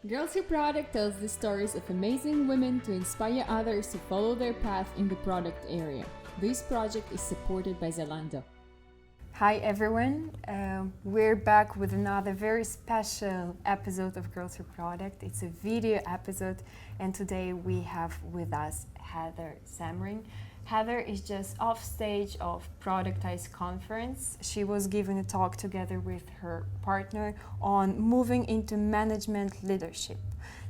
Girls Who Product tells the stories of amazing women to inspire others to follow their path in the product area. This project is supported by Zalando. Hi everyone, we're back with another very special episode of Girls Who Product. It's a video episode, and today we have with us Heather Samarin. Heather is just off stage of Productized conference. She was giving a talk together with her partner on moving into management leadership.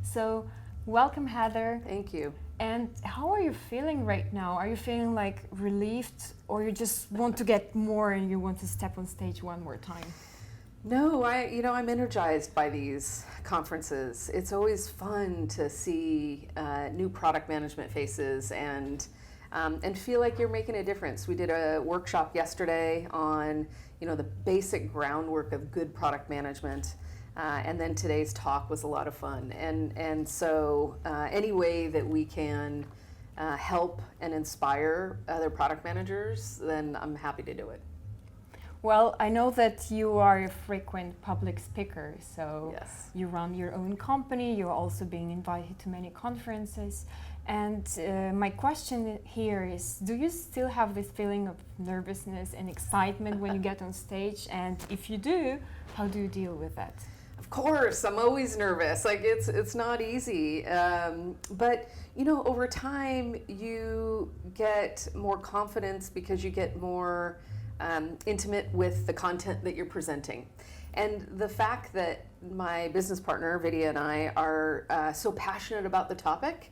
So welcome, Heather. Thank you. And how are you feeling right now? Are you feeling like relieved, or you just want to get more and you want to step on stage one more time? No, I'm energized by these conferences. It's always fun to see new product management faces and feel like you're making a difference. We did a workshop yesterday on, the basic groundwork of good product management, and then today's talk was a lot of fun. And so any way that we can help and inspire other product managers, then I'm happy to do it. Well, I know that you are a frequent public speaker, so yes. You run your own company, you're also being invited to many conferences. And my question here is, do you still have this feeling of nervousness and excitement when you get on stage? And if you do, how do you deal with that? Of course, I'm always nervous. Like it's not easy. But over time you get more confidence because you get more intimate with the content that you're presenting. And the fact that my business partner, Vidya, and I are so passionate about the topic,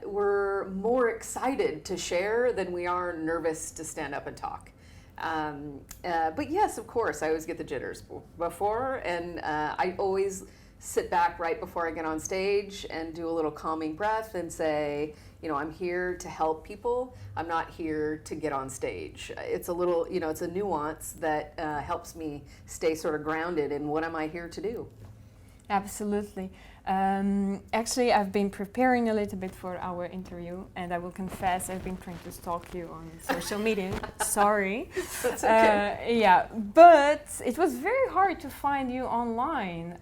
we're more excited to share than we are nervous to stand up and talk. But yes, of course, I always get the jitters before, and I always sit back right before I get on stage and do a little calming breath and say, I'm here to help people. I'm not here to get on stage. It's a little, it's a nuance that helps me stay sort of grounded in what am I here to do. Absolutely. Actually, I've been preparing a little bit for our interview, and I will confess I've been trying to stalk you on social media. Sorry. That's okay. But it was very hard to find you online.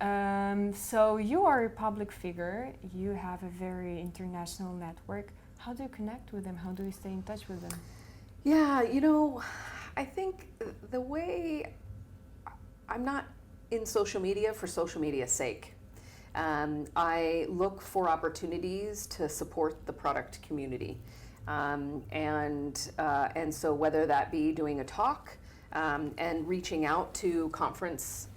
So you are a public figure. You have a very international network. How do you connect with them? How do you stay in touch with them? Yeah, I think the way I'm not in social media for social media's sake. I look for opportunities to support the product community, and so whether that be doing a talk and reaching out to conference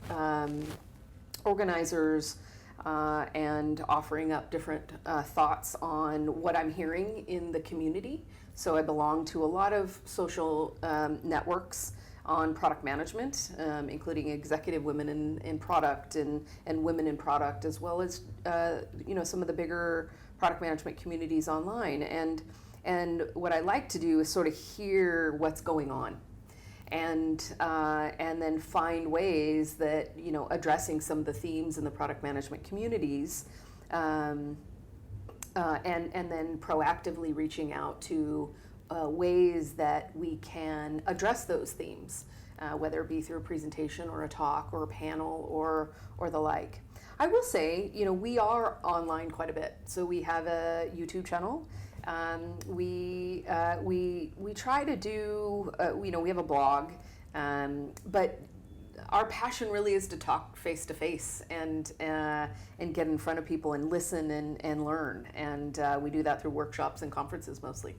organizers and offering up different thoughts on what I'm hearing in the community. So I belong to a lot of social networks on product management, including executive women in product and women in product, as well as some of the bigger product management communities online. And what I like to do is sort of hear what's going on, and then find ways that addressing some of the themes in the product management communities, and then proactively reaching out to ways that we can address those themes, whether it be through a presentation or a talk or a panel or the like. I will say, we are online quite a bit. So we have a YouTube channel. We try to do, we have a blog, but our passion really is to talk face to face and get in front of people and listen and learn. And we do that through workshops and conferences mostly.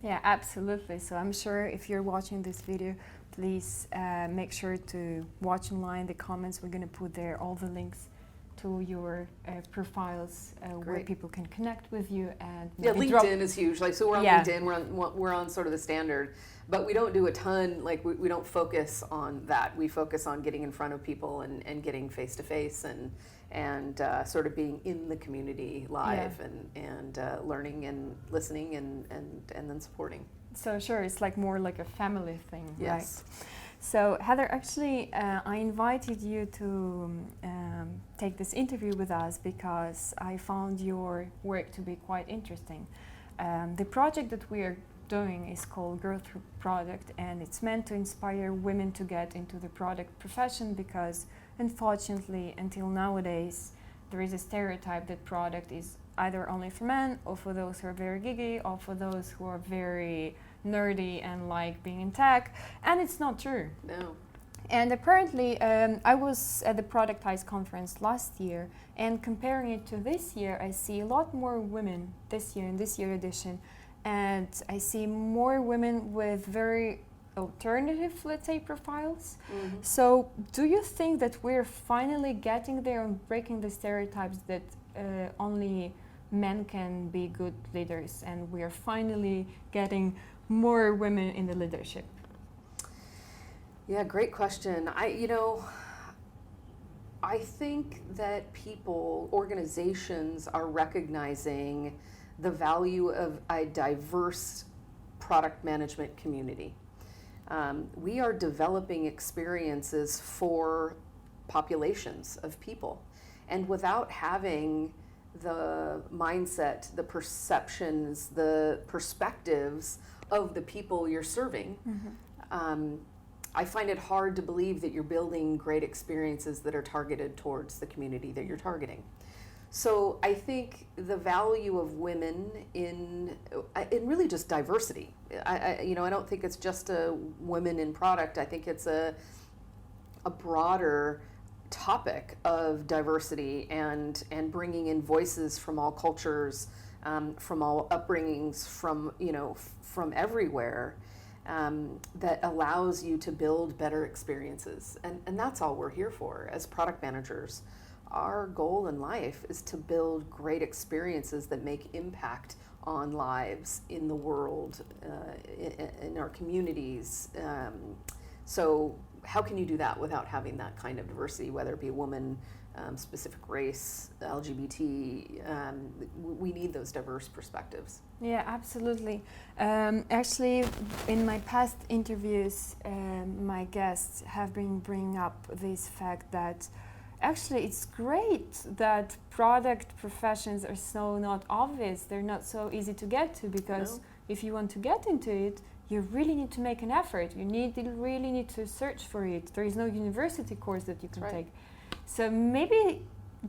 Yeah, absolutely. So I'm sure if you're watching this video, please make sure to watch online the comments. We're going to put there all the links to your profiles where people can connect with you. And LinkedIn is huge. So we're on LinkedIn. We're on sort of the standard, but we don't do a ton. We don't focus on that. We focus on getting in front of people and getting face to face and sort of being in the community live and learning and listening and then supporting. So sure, it's more like a family thing, yes. Right? So Heather, actually, I invited you to take this interview with us because I found your work to be quite interesting. The project that we are doing is called Girls Who Product, and it's meant to inspire women to get into the product profession because, unfortunately, until nowadays, there is a stereotype that product is either only for men or for those who are very geeky or for those who are very nerdy and like being in tech, and it's not true. No. And apparently, I was at the Productized conference last year, and comparing it to this year, I see a lot more women this year in this year edition, and I see more women with very alternative, let's say, profiles. Mm-hmm. So do you think that we're finally getting there and breaking the stereotypes that only men can be good leaders, and we are finally getting more women in the leadership? Yeah, great question. I think that organizations are recognizing the value of a diverse product management community. We are developing experiences for populations of people, and without having the mindset, the perceptions, the perspectives of the people you're serving, I find it hard to believe that you're building great experiences that are targeted towards the community that you're targeting. So I think the value of women in really just diversity. I don't think it's just a women in product. I think it's a broader topic of diversity and bringing in voices from all cultures, from all upbringings, from everywhere. That allows you to build better experiences. And that's all we're here for as product managers. Our goal in life is to build great experiences that make impact on lives in the world, in our communities. So how can you do that without having that kind of diversity, whether it be a woman, specific race, LGBT? We need those diverse perspectives. Yeah, absolutely. Actually, in my past interviews, my guests have been bringing up this fact that actually it's great that product professions are so not obvious. They're not so easy to get to, because if you want to get into it, you really need to make an effort. You really need to search for it. There is no university course that you can take. So maybe,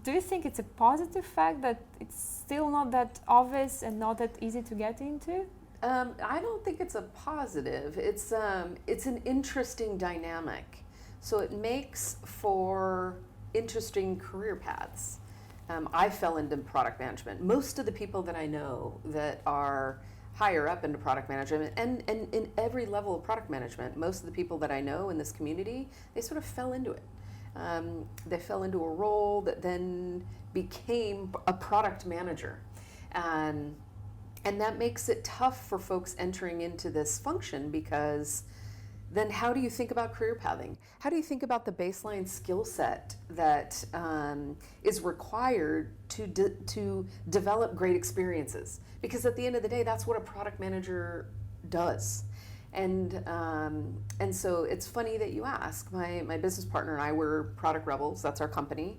do you think it's a positive fact that it's still not that obvious and not that easy to get into? I don't think it's a positive. It's an interesting dynamic. So it makes for interesting career paths. I fell into product management. Most of the people that I know that are higher up into product management and in every level of product management, most of the people that I know in this community, they sort of fell into it. They fell into a role that then became a product manager. And that makes it tough for folks entering into this function, because then how do you think about career pathing? How do you think about the baseline skill set that is required to develop great experiences? Because at the end of the day, that's what a product manager does. And so it's funny that you ask. My business partner and I were product rebels. That's our company.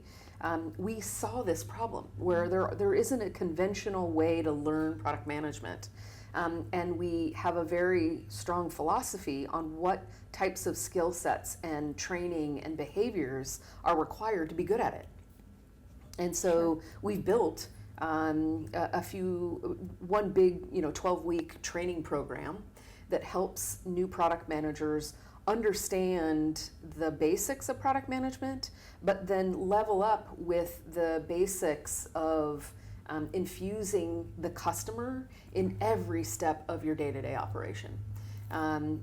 We saw this problem where there isn't a conventional way to learn product management. And we have a very strong philosophy on what types of skill sets and training and behaviors are required to be good at it. And so we've built one big 12-week training program that helps new product managers understand the basics of product management, but then level up with the basics of infusing the customer in every step of your day-to-day operation.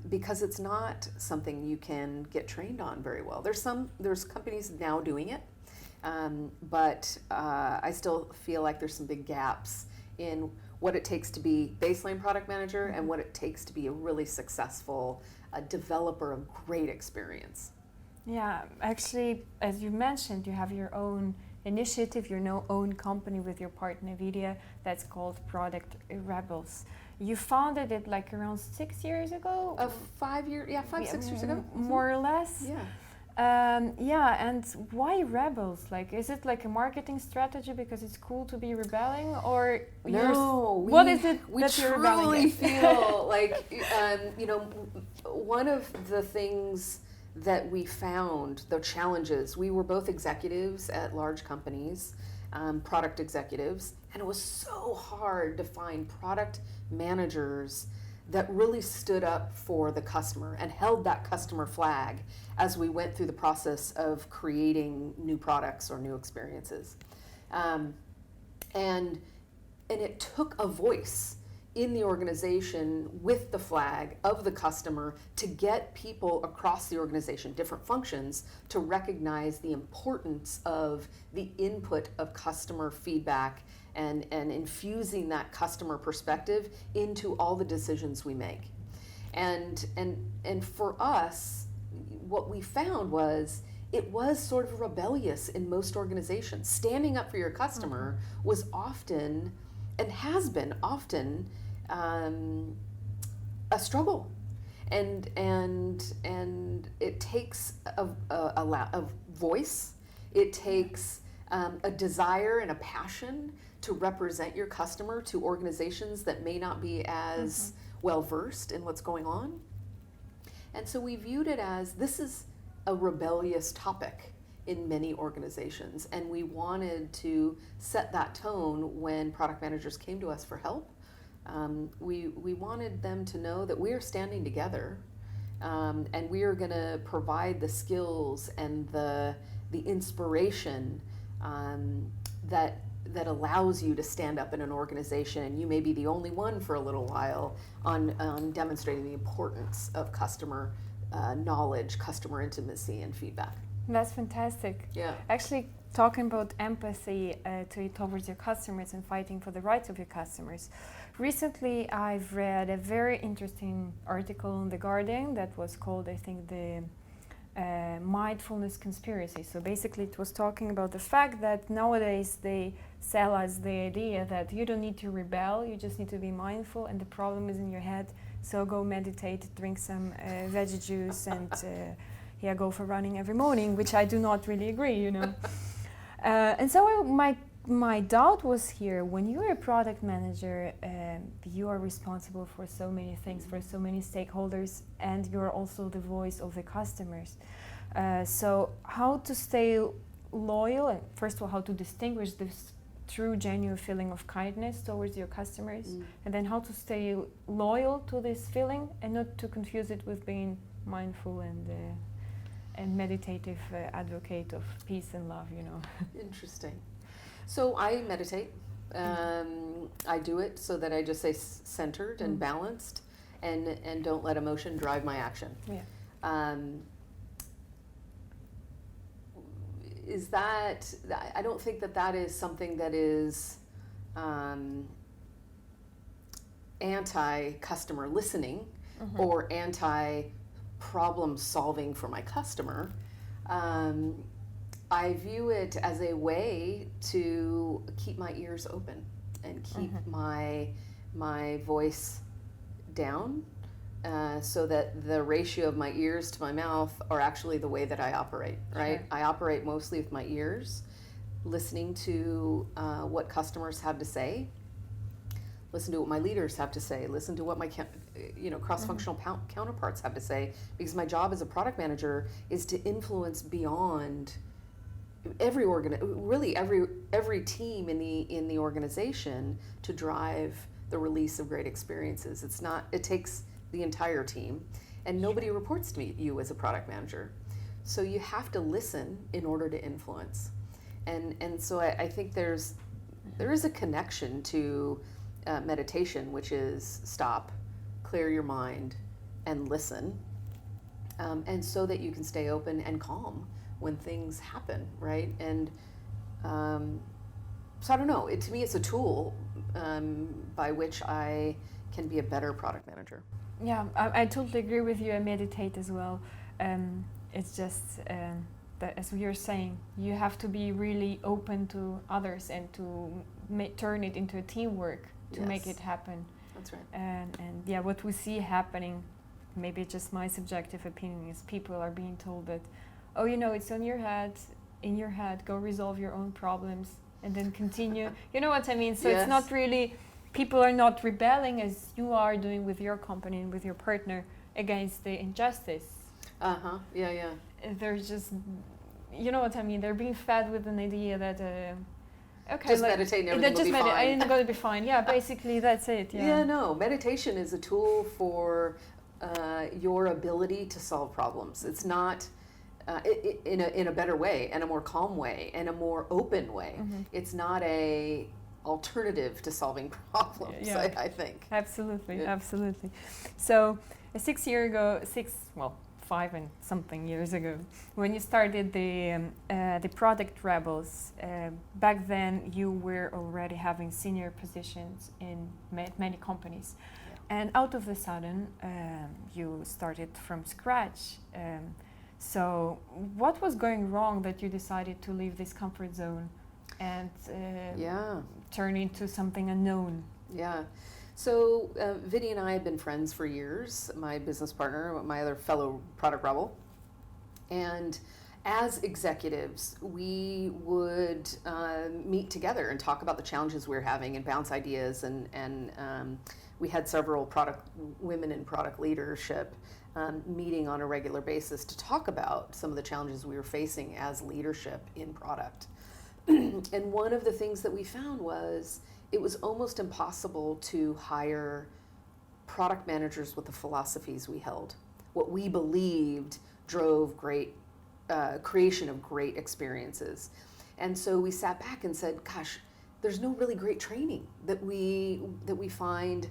Because it's not something you can get trained on very well. There's companies now doing it, but I still feel like there's some big gaps in what it takes to be baseline product manager and what it takes to be a really successful developer of great experience. Yeah, actually, as you mentioned, you have your own initiative, your own company with your partner Vidya that's called Product Rebels. You founded it like around 6 years ago? 5 years, 6 years ago. More or less? Yeah. And why rebels? Like, is it like a marketing strategy because it's cool to be rebelling, or what is it that you're rebelling against? We truly feel like, one of the things that we found, the challenges, we were both executives at large companies, product executives, and it was so hard to find product managers that really stood up for the customer and held that customer flag as we went through the process of creating new products or new experiences. And it took a voice in the organization with the flag of the customer to get people across the organization, different functions, to recognize the importance of the input of customer feedback and infusing that customer perspective into all the decisions we make. And for us, what we found was it was sort of rebellious in most organizations. Standing up for your customer was often, and has been often, a struggle, and it takes a voice. It takes a desire and a passion to represent your customer to organizations that may not be as well versed in what's going on. And so we viewed it as this is a rebellious topic in many organizations, and we wanted to set that tone when product managers came to us for help. We wanted them to know that we are standing together, and we are going to provide the skills and the inspiration that allows you to stand up in an organization, and you may be the only one for a little while on demonstrating the importance of customer knowledge, customer intimacy, and feedback. That's fantastic. Yeah. Actually, talking about empathy towards your customers and fighting for the rights of your customers. Recently, I've read a very interesting article in The Guardian that was called, I think, the mindfulness conspiracy. So basically, it was talking about the fact that nowadays they sell us the idea that you don't need to rebel, you just need to be mindful, and the problem is in your head. So go meditate, drink some veggie juice, and go for running every morning, which I do not really agree, you know. And so my doubt was here, when you're a product manager, you are responsible for so many things, for so many stakeholders, and you're also the voice of the customers. So how to stay loyal, and first of all, how to distinguish this true, genuine feeling of kindness towards your customers, and then how to stay loyal to this feeling and not to confuse it with being mindful and meditative advocate of peace and love, you know. Interesting. So I meditate. I do it so that I just stay centered and balanced, and don't let emotion drive my action. Yeah. Is that, I don't think that is something that is anti-customer listening or anti-problem solving for my customer. I view it as a way to keep my ears open and keep my voice down, so that the ratio of my ears to my mouth are actually the way that I operate, right? Sure. I operate mostly with my ears, listening to what customers have to say, listen to what my leaders have to say, listen to what my cross-functional counterparts have to say, because my job as a product manager is to influence beyond every team in the organization to drive the release of great experiences. It takes the entire team, and nobody reports to you as a product manager. So you have to listen in order to influence. And so I think there is a connection to meditation, which is stop, clear your mind, and listen, and so that you can stay open and calm when things happen, right? And so I don't know, to me it's a tool by which I can be a better product manager. Yeah, I totally agree with you. I meditate as well. It's just that, as we were saying, you have to be really open to others and to turn it into a teamwork to make it happen. That's right. And yeah, what we see happening, maybe just my subjective opinion, is people are being told that, oh, it's in your head, go resolve your own problems and then continue. You know what I mean? So It's not really, people are not rebelling as you are doing with your company and with your partner against the injustice. Yeah. They're just, you know what I mean? They're being fed with an idea that Okay, just meditate and everything will be fine. I'm going to be fine. Yeah, basically that's it. Yeah. Yeah, no, meditation is a tool for your ability to solve problems. It's not in a better way, and a more calm way, and a more open way. Mm-hmm. It's not a alternative to solving problems. Yeah. I think. Absolutely, Yeah. absolutely. So 5 and something years ago, when you started the Product Rebels, back then you were already having senior positions in many companies, and out of a sudden you started from scratch. So what was going wrong that you decided to leave this comfort zone and turn into something unknown? Yeah. So Vinny and I had been friends for years, my business partner, my other fellow product rebel. And as executives, we would meet together and talk about the challenges we were having and bounce ideas. And we had several women in product leadership meeting on a regular basis to talk about some of the challenges we were facing as leadership in product. And one of the things that we found was it was almost impossible to hire product managers with the philosophies we held. What we believed drove great creation of great experiences. And so we sat back and said, gosh, there's no really great training that we find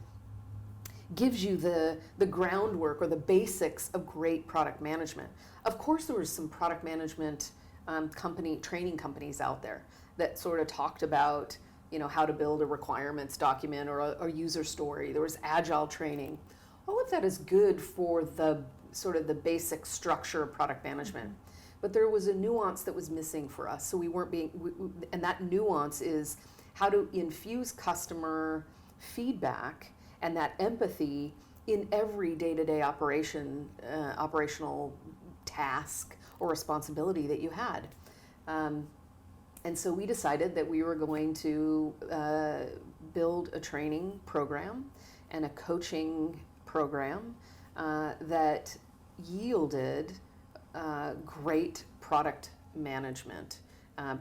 gives you the groundwork or the basics of great product management. Of course, there was some product management training companies out there that sort of talked about how to build a requirements document or a user story. There was agile training. All of that is good for the sort of the basic structure of product management. But there was a nuance that was missing for us. So we weren't and that nuance is how to infuse customer feedback and that empathy in every day-to-day operational task or responsibility that you had. And so we decided that we were going to build a training program and a coaching program that yielded great product management,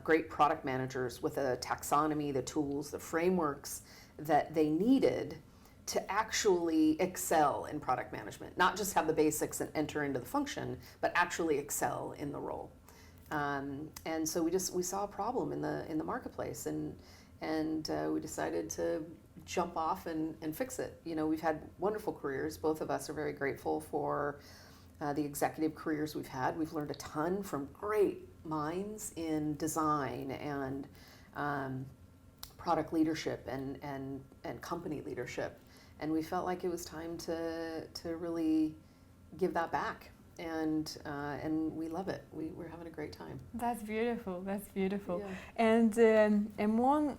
great product managers with a taxonomy, the tools, the frameworks that they needed to actually excel in product management. Not just have the basics and enter into the function, but actually excel in the role. And so we saw a problem in the marketplace, and we decided to jump off and fix it. We've had wonderful careers. Both of us are very grateful for the executive careers we've had. We've learned a ton from great minds in design and product leadership and company leadership, and we felt like it was time to really give that back. And we love it. We're having a great time. That's beautiful. That's beautiful. Yeah. And among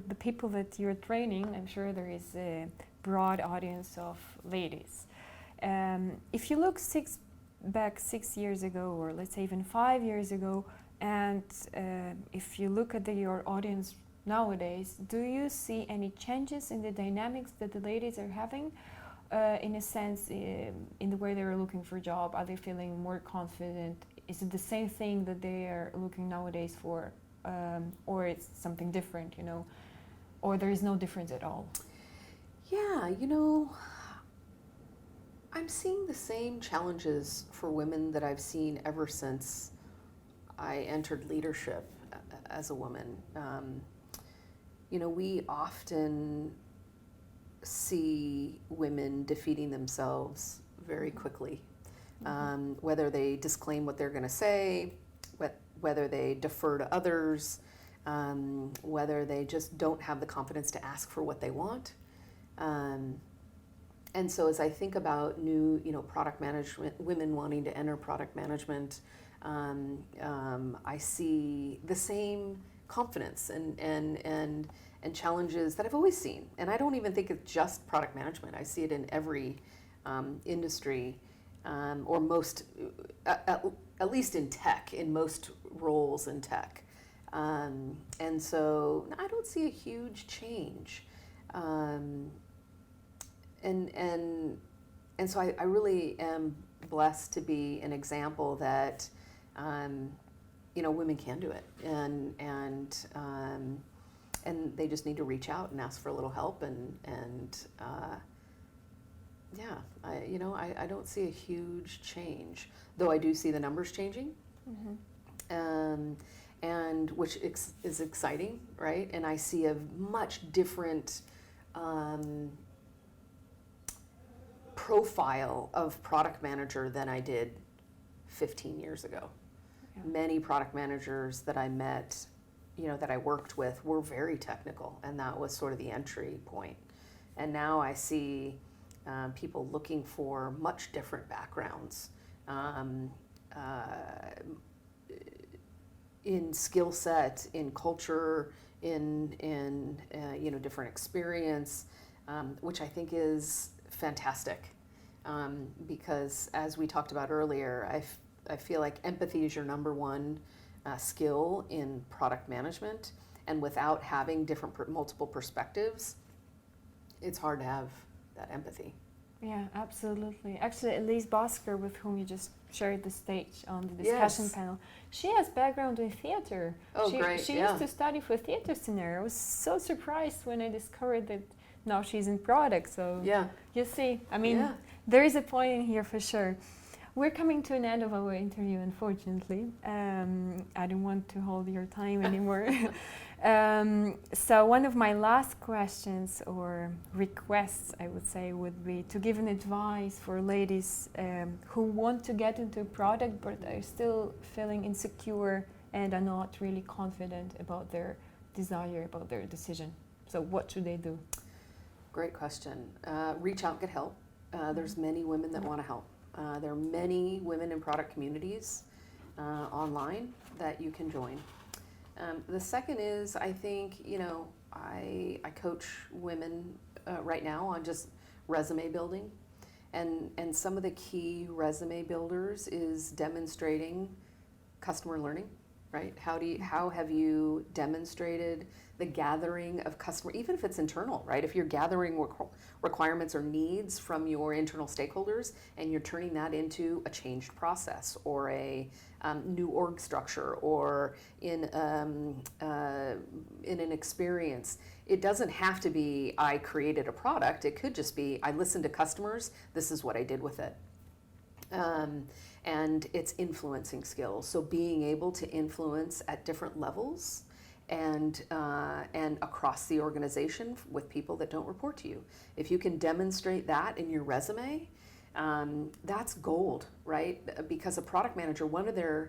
the people that you're training, I'm sure there is a broad audience of ladies. If you look 6 years ago, or let's say even 5 years ago, and if you look at your audience nowadays, do you see any changes in the dynamics that the ladies are having? In a sense, in the way they're looking for a job? Are they feeling more confident? Is it the same thing that they are looking nowadays for, or it's something different, or there is no difference at all? Yeah, I'm seeing the same challenges for women that I've seen ever since I entered leadership as a woman. We often see women defeating themselves very quickly, whether they disclaim what they're going to say, whether they defer to others, whether they just don't have the confidence to ask for what they want. And so as I think about new, product management, women wanting to enter product management, I see the same confidence and challenges that I've always seen. And I don't even think it's just product management. I see it in every industry, or most, at least in tech, in most roles in tech. And so I don't see a huge change. And so I really am blessed to be an example that women can do it, and They just need to reach out and ask for a little help, I don't see a huge change, though I do see the numbers changing, and which is exciting, right? And I see a much different profile of product manager than I did 15 years ago. Yeah. Many product managers that I met, that I worked with, were very technical, and that was sort of the entry point. And now I see people looking for much different backgrounds in skill set, in culture, in different experience, which I think is fantastic. Because as we talked about earlier, I feel like empathy is your number one skill in product management, and without having multiple perspectives, it's hard to have that empathy. Yeah, absolutely. Actually, Elise Bosker, with whom you just shared the stage on the discussion panel, she has background in theater. Oh, great. She used to study for theater scenario. I was so surprised when I discovered that now she's in product. So you see, there is a point in here for sure. We're coming to an end of our interview, unfortunately. I don't want to hold your time anymore. So one of my last questions or requests, I would say, would be to give an advice for ladies who want to get into a product but are still feeling insecure and are not really confident about their desire, about their decision. So what should they do? Great question. Reach out, get help. There's many women that want to help. There are many women in product communities online that you can join. The second is, I think, I coach women right now on just resume building. And some of the key resume builders is demonstrating customer learning, right? How have you demonstrated the gathering of customer, even if it's internal, right? If you're gathering requirements or needs from your internal stakeholders and you're turning that into a changed process or a new org structure or in an experience, it doesn't have to be I created a product. It could just be I listened to customers. This is what I did with it. And it's influencing skills. So being able to influence at different levels and across the organization with people that don't report to you. If you can demonstrate that in your resume, that's gold, right? Because a product manager, one of the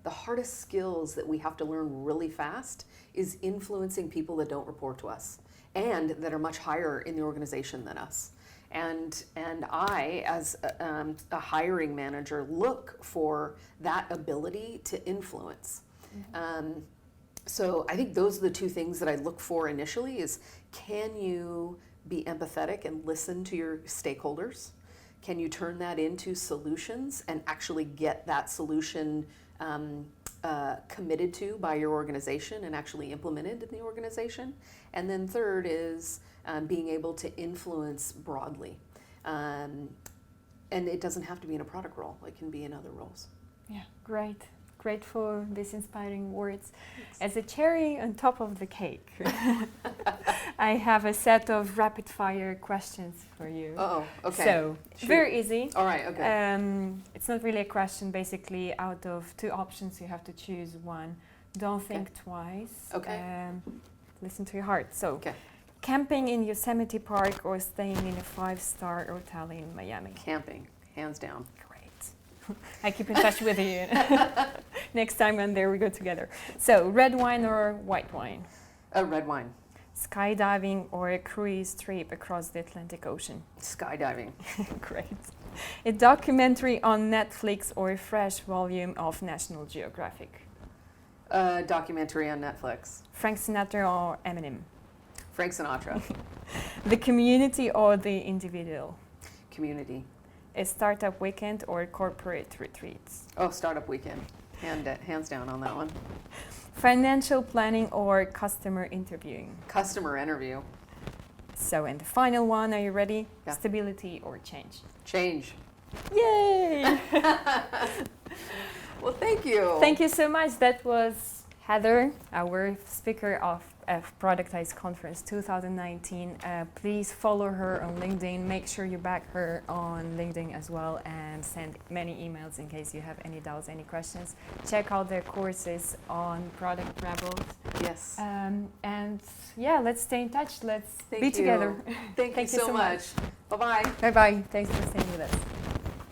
hardest skills that we have to learn really fast is influencing people that don't report to us and that are much higher in the organization than us. And I, as a hiring manager, look for that ability to influence. Mm-hmm. So I think those are the two things that I look for initially is, can you be empathetic and listen to your stakeholders? Can you turn that into solutions and actually get that solution committed to by your organization and actually implemented in the organization? And then third is being able to influence broadly. And it doesn't have to be in a product role. It can be in other roles. Yeah, great. Great for these inspiring words. Thanks. As a cherry on top of the cake, I have a set of rapid fire questions for you. Oh, okay. So, very easy. All right, okay. It's not really a question. Basically, out of two options, you have to choose one. Don't think twice. Okay. Listen to your heart. So, camping in Yosemite Park or staying in a 5-star hotel in Miami? Camping, hands down. I keep in touch with you. Next time when there we go together. So, red wine or white wine? Red wine. Skydiving or a cruise trip across the Atlantic Ocean? Skydiving. Great. A documentary on Netflix or a fresh volume of National Geographic? Documentary on Netflix. Frank Sinatra or Eminem? Frank Sinatra. The community or the individual? Community. A startup weekend or corporate retreats? Oh, startup weekend. Hands down on that one. Financial planning or customer interviewing? Customer interview. So, and the final one, are you ready? Yeah. Stability or change? Change. Yay! Well, thank you. Thank you so much. That was Heather, our speaker of Productized Conference 2019. Please follow her on LinkedIn. Make sure you back her on LinkedIn as well, and send many emails in case you have any doubts, any questions. Check out their courses on Product Rebels. Yes. And yeah, let's stay in touch. Let's Thank be you. together. Thank you so much. Bye-bye. Bye-bye. Thanks for staying with us.